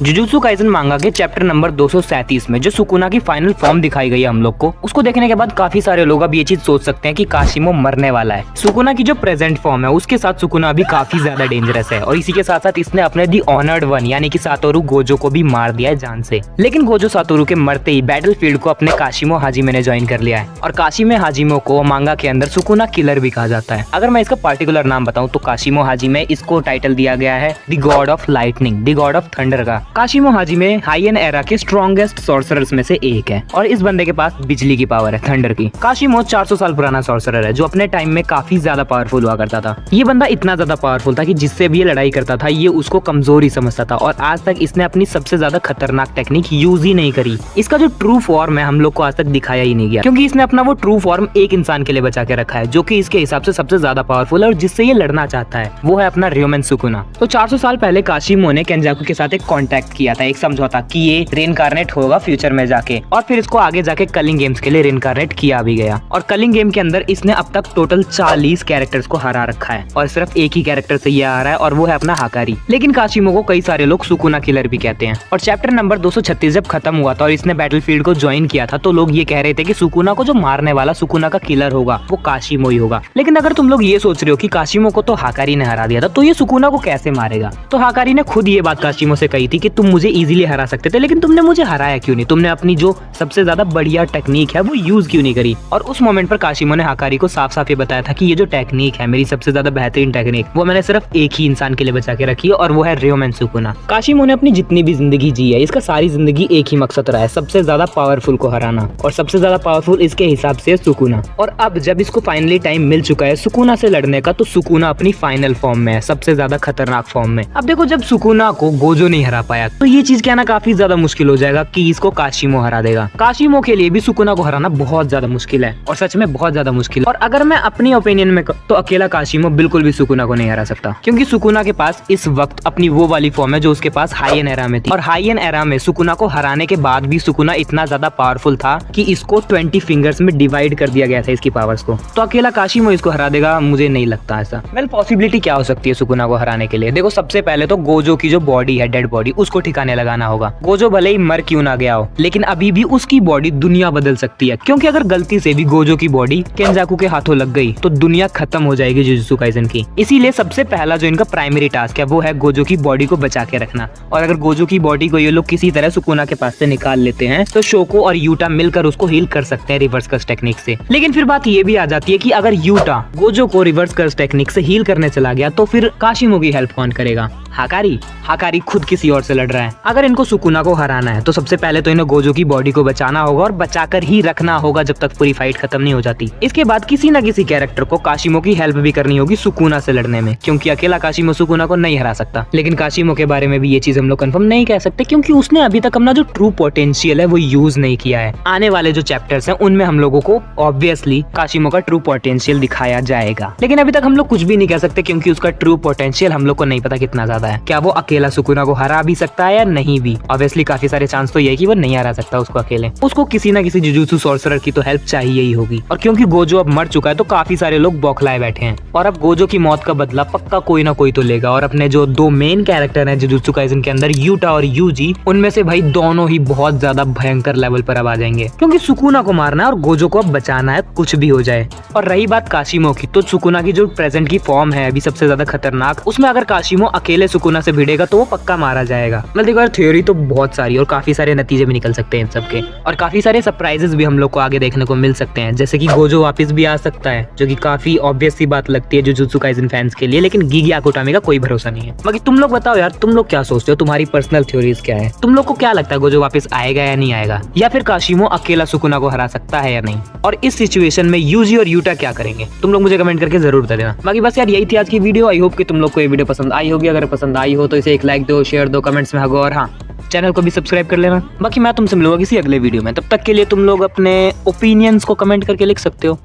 Jujutsu Kaisen मांगा के chapter number 237 में जो सुकुना की फाइनल फॉर्म दिखाई गई है हम लोग को, उसको देखने के बाद काफी सारे लोग अब ये चीज सोच सकते हैं कि काशिमो मरने वाला है। सुकुना की जो प्रेजेंट फॉर्म है उसके साथ सुकुना अभी काफी ज्यादा डेंजरस है और इसी के साथ साथ इसने अपने दी ऑनर्ड वन यानी कि सातोरु गोजो को भी मार दिया है जान से। लेकिन गोजो सातोरु के मरते ही बैटल फील्ड को अपने काशिमो हाजिमे ने ज्वाइन कर लिया है और काशिमे हाजिमे को मांगा के अंदर सुकुना किलर भी कहा जाता है। अगर मैं इसका पार्टिकुलर नाम बताऊं तो काशिमो हाजिमे, इसको टाइटल दिया गया है the God of lightning, the God of thunder का। काशिमो हाजिमे हाइएन एरा के स्ट्रॉन्गेस्ट सॉर्सरर्स में से एक है और इस बंदे के पास बिजली की पावर है, थंडर की। काशिमो 400 साल पुराना सॉर्सरर है जो अपने टाइम में काफी ज्यादा पावरफुल हुआ करता था। ये बंदा इतना ज्यादा पावरफुल था कि जिससे भी ये लड़ाई करता था ये उसको कमजोर ही समझता था और आज तक इसने अपनी सबसे ज्यादा खतरनाक टेक्निक यूज ही नहीं करी। इसका जो ट्रू फॉर्म है हम लोग को आज तक दिखाया ही नहीं गया क्योंकि इसने अपना वो ट्रू फॉर्म एक इंसान के लिए बचा के रखा है जो कि इसके हिसाब से सबसे ज्यादा पावरफुल है और जिससे ये लड़ना चाहता है वो है अपना र्योमेन सुकुना। तो 400 साल पहले काशिमो ने केंजाकू के साथ एक कॉन्ट्रैक्ट किया था, एक समझौता कि ये रेनकार्नेट होगा फ्यूचर में जाके, और फिर इसको आगे जाके कलिंग गेम्स के लिए रेनकार्नेट किया भी गया। और कलिंग गेम के अंदर इसने अब तक टोटल 40 कैरेक्टर्स को हरा रखा है और सिर्फ एक ही कैरेक्टर से ये आ रहा है और वो है अपना हाकारी। लेकिन काशिमो को कई सारे लोग सुकुना किलर भी कहते हैं। और चैप्टर नंबर 236 जब खत्म हुआ था और इसने बैटलफील्ड को ज्वाइन किया था तो लोग ये कह रहे थे कि सुकुना को जो मारने वाला सुकुना का किलर होगा वो काशिमो ही होगा। लेकिन अगर तुम लोग ये सोच रहे हो कि काशिमो को तो हाकारी ने हरा दिया था तो ये सुकुना को कैसे मारेगा, तो हाकारी ने खुद ये बात काशिमो से कही थी कि तुम मुझे इजीली हरा सकते थे लेकिन तुमने मुझे हराया क्यों नहीं, तुमने अपनी जो सबसे ज्यादा बढ़िया टेक्निक है वो यूज क्यों नहीं करी। और उस मोमेंट पर काशिमो ने हाकारी को साफ साफ ये बताया था कि ये जो टेक्निक है मेरी सबसे ज्यादा बेहतरीन टेक्निक, वो मैंने सिर्फ एक ही इंसान के लिए बचा के रखी है और वो है र्योमेन सुकुना। काशिमो ने अपनी जितनी भी जिंदगी जी है इसका सारी जिंदगी एक ही मकसद रहा है, सबसे ज्यादा पावरफुल को हराना, और सबसे ज्यादा पावरफुल इसके हिसाब से सुकुना। और अब जब इसको फाइनली टाइम मिल चुका है सुकुना से लड़ने का तो सुकुना अपनी फाइनल फॉर्म में है, सबसे ज्यादा खतरनाक फॉर्म में। अब देखो जब सुकुना को गोजो नहीं हरा पाया तो ये चीज कहना काफी ज्यादा मुश्किल हो जाएगा कि इसको काशिमो हरा देगा। काशिमो के लिए भी सुकुना को हराना बहुत ज्यादा मुश्किल है और सच में बहुत ज्यादा मुश्किल। और अगर मैं अपनी ओपिनियन में तो अकेला काशिमो बिल्कुल भी सुकुना को नहीं हरा सकता क्योंकि सुकुना के पास इस वक्त अपनी वो वाली फॉर्म है जो उसके पास हाइएन एरा में थी। और हाइएन एरा में सुकुना को हराने के बाद भी सुकुना इतना ज्यादा पावरफुल था कि इसको 20 फिंगर्स में डिवाइड कर दिया गया था इसकी पावर्स को। तो अकेला काशिमो इसको हरा देगा मुझे नहीं लगता ऐसा। वेल पॉसिबिलिटी क्या हो सकती है सुकुना को हराने के लिए, देखो सबसे पहले तो गोजो की जो बॉडी है, डेड बॉडी, उसको ठिकाने लगाना होगा। गोजो भले ही मर क्यों ना गया हो लेकिन अभी भी उसकी बॉडी दुनिया बदल सकती है क्योंकि अगर गलती से भी गोजो की बॉडी केंजाकू के हाथों लग गई तो दुनिया खत्म हो जाएगी जुजुत्सु काइसेन की। इसीलिए सबसे पहला जो इनका प्राइमरी टास्क है वो है गोजो की बॉडी को बचा के रखना। और अगर गोजो की बॉडी को ये लोग किसी तरह सुकुना के पास से निकाल लेते हैं तो शोको और यूटा मिलकर उसको हील कर सकते हैं रिवर्स कर्स टेक्निक से। लेकिन फिर बात ये भी आ जाती है कि अगर यूटा गोजो को रिवर्स कर्स टेक्निक से हील करने चला गया तो फिर काशिमो की हेल्प कौन करेगा? हाकारी। हाकारी खुद किसी और से लड़ रहा है। अगर इनको सुकुना को हराना है तो सबसे पहले तो इन्हें गोजो की बॉडी को बचाना होगा और बचाकर ही रखना होगा जब तक पूरी फाइट खत्म नहीं हो जाती। इसके बाद किसी न किसी कैरेक्टर को काशिमो की हेल्प भी करनी होगी सुकुना से लड़ने में क्योंकि अकेला काशिमो सुकुना को नहीं हरा सकता। लेकिन काशिमो के बारे में भी ये चीज हम लोग कंफर्म नहीं कह सकते क्योंकि उसने अभी तक अपना जो ट्रू पोटेंशियल है वो यूज नहीं किया है। आने वाले जो चैप्टर्स हैं उनमें हम लोगों को ऑब्वियसली काशिमो का ट्रू पोटेंशियल दिखाया जाएगा। लेकिन अभी तक हम लोग कुछ भी नहीं कह सकते क्योंकि उसका ट्रू पोटेंशियल हम लोग को नहीं पता कितना ज्यादा है। क्या वो अकेला सुकुना को हरा भी सकता है या नहीं भी? ऑब्वियसली काफी सारे चांस तो ये है कि वो नहीं हरा सकता उसको अकेले, उसको किसी ना किसी जुजुत्सु सॉर्सरर की तो हेल्प चाहिए ही होगी। और क्योंकि गोजो अब मर चुका है तो काफी सारे लोग बौखलाए बैठे हैं और अब गोजो की मौत का बदला पक्का कोई ना कोई तो लेगा। और अपने जो दो मेन कैरेक्टर हैं जुजुत्सु काइसेन के अंदर, यूटा और यूजी, उनमें से भाई दोनों ही बहुत ज्यादा भयंकर लेवल पर अब आ जाएंगे क्योंकि सुकुना को मारना है और गोजो को अब बचाना है कुछ भी हो जाए। और रही बात काशिमो की, तो सुकुना की जो प्रेजेंट की फॉर्म है अभी सबसे ज्यादा खतरनाक, उसमें अगर काशिमो अकेले सुकुना से भिड़ेगा तो वो पक्का मारा जाएगा। मतलब देखो यार थ्योरी तो बहुत सारी और काफी सारे नतीजे भी निकल सकते हैं इन सबके और काफी सारे सरप्राइजेस भी हम लोग को आगे देखने को मिल सकते हैं जैसे कि गोजो वापस भी आ सकता है जो कि काफी ऑब्वियस सी बात लगती है जुजुत्सु काइसेन फैंस के लिए। लेकिन गिगी आकुटामी का कोई भरोसा नहीं है। बाकी तुम लोग बताओ यार, तुम लोग क्या सोचते हो, तुम्हारी पर्सनल थ्योरीज क्या है? तुम लोग को क्या लगता है गोजो वापस आएगा या नहीं आएगा, या फिर काशिमो अकेला सुकुना को हरा सकता है या नहीं? और इस सिचुएशन में यूजी और यूटा क्या करेंगे तुम लोग मुझे कमेंट करके जरूर बता देना। बाकी बस यार यही थी आज की वीडियो। आई होप कि तुम लोग को ये वीडियो पसंद आई होगी। अगर पसंद आई हो तो इसे एक लाइक दो, शेयर दो, कमेंट्स में हगो और हाँ चैनल को भी सब्सक्राइब कर लेना। बाकी मैं तुमसे मिलूंगा किसी अगले वीडियो में, तब तक के लिए तुम लोग अपने ओपिनियंस को कमेंट करके लिख सकते हो।